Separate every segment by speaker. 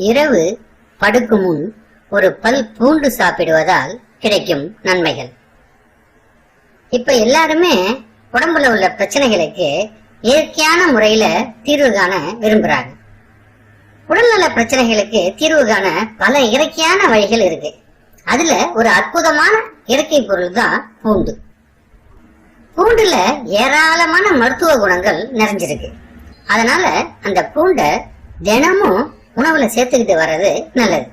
Speaker 1: இரவு படுக்கும் முன் ஒரு பல் பூண்டு சாப்பிடுவதால் கிடைக்கும் நன்மைகள். இப்ப எல்லாருமே உடம்புல உள்ள பிரச்சனைகளுக்கு இயற்கையான முறையில தீர்வு காண விரும்புறாங்க. உடல்நல பிரச்சனைகளுக்கு தீர்வு காண பல இயற்கையான வழிகள் இருக்கு. அதுல ஒரு அற்புதமான இயற்கை பொருள் தான் பூண்டு. பூண்டுல ஏராளமான மருத்துவ குணங்கள் நிறைஞ்சிருக்கு. அதனால அந்த பூண்டை தினமும் உணவுல சேர்த்துக்கிட்டு வர்றது நல்லது.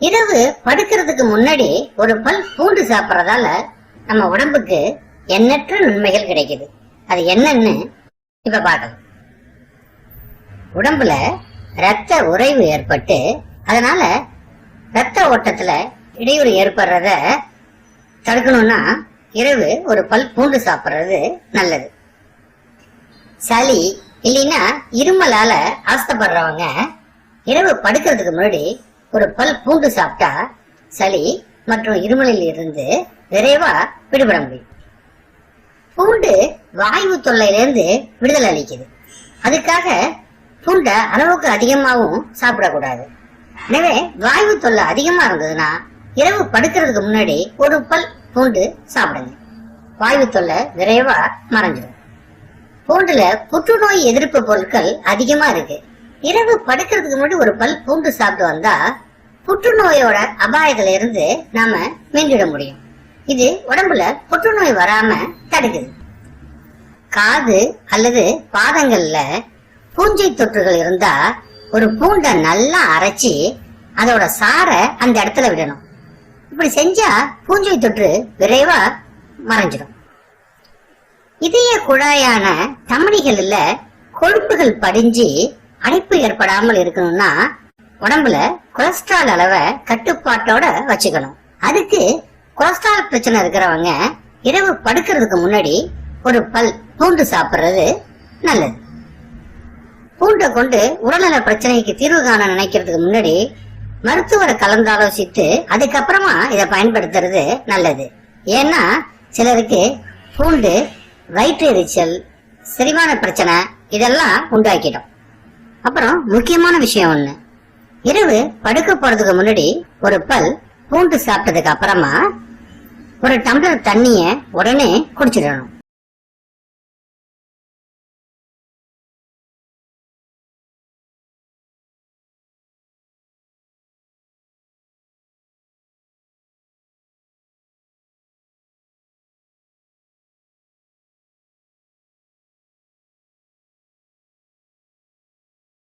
Speaker 1: இரவு படுக்கிறதுக்கு முன்னாடி ஒரு பல் பூண்டு சாப்பிட்றதால நம்ம உடம்புக்கு எண்ணற்ற நன்மைகள் கிடைக்குது. அது என்னன்னு இப்ப பார்க்கலாம். உடம்புல ரத்த உறைவு ஏற்பட்டு அதனால ரத்த ஓட்டத்துல இடையூறு ஏற்படுறத தடுக்கணும்னா இரவு ஒரு பல் பூண்டு சாப்பிட்றது நல்லது. சளி இல்லைன்னா இருமலால அவஸ்தைப்படுறவங்க இரவு படுக்கிறதுக்கு முன்னாடி ஒரு பல் பூண்டு சாப்பிட்டா சளி மற்றும் இருமலில் இருந்து விரைவா விடுபட முடியும். பூண்டு வாயு தொல்லையிலிருந்து விடுதலை அளிக்குது. அதுக்காக பூண்டை அளவுக்கு அதிகமாகவும் சாப்பிடக்கூடாது. எனவே வாயு தொல்லை அதிகமா இருந்ததுன்னா இரவு படுக்கிறதுக்கு முன்னாடி ஒரு பல் பூண்டு சாப்பிடுங்க. வாயு தொல்லை விரைவா மறைஞ்சிடும். பூண்டுல புற்றுநோய் எதிர்ப்பு பொருட்கள் அதிகமா இருக்கு. இரவு படுக்கிறதுக்கு முன்னாடி ஒரு பல் பூண்டு சாப்பிட்டு வந்தா புற்றுநோயோட அபாயத்துல இருந்து நாம மீண்டிட முடியும். இது உடம்புல புற்றுநோய் வராம தடுக்குது. காது அல்லது பாதங்கள்ல பூஞ்சை தொற்றுகள் இருந்தா ஒரு பூண்டை நல்லா அரைச்சி அதோட சாரை அந்த இடத்துல விடணும். இப்படி செஞ்சா பூஞ்சை தொற்று விரைவா மறைஞ்சிடும். இதய குழாயான தமனிகள்ல கொழுப்புகள் படிஞ்சு அடைப்பு ஏற்படாமல் இருக்கணும்னா உடம்புல கொலஸ்ட்ரால் அளவை கட்டுப்பாட்டோட வச்சுக்கணும். அதுக்கு கொலஸ்ட்ரால் பிரச்சனை இருக்கிறவங்க இரவு படுக்கிறதுக்கு முன்னாடி ஒரு பல் பூண்டு சாப்பிடுறது நல்லது. பூண்டை கொண்டு உடல்நல பிரச்சனைக்கு தீர்வு காண நினைக்கிறதுக்கு முன்னாடி மருத்துவரை கலந்தாலோசித்து அதுக்கப்புறமா இதை பயன்படுத்துறது நல்லது. ஏன்னா சிலருக்கு பூண்டு வயிற்று எரிச்சல், செரிமான பிரச்சனை இதெல்லாம் உண்டாக்கிடும். அப்புறம் முக்கியமான விஷயம் ஒண்ணு, இரவு படுக்க போறதுக்கு முன்னாடி ஒரு பல் பூண்டு சாப்பிட்டதுக்கு அப்புறமா ஒரு டம்ளர் தண்ணிய உடனே குடிச்சிடணும்.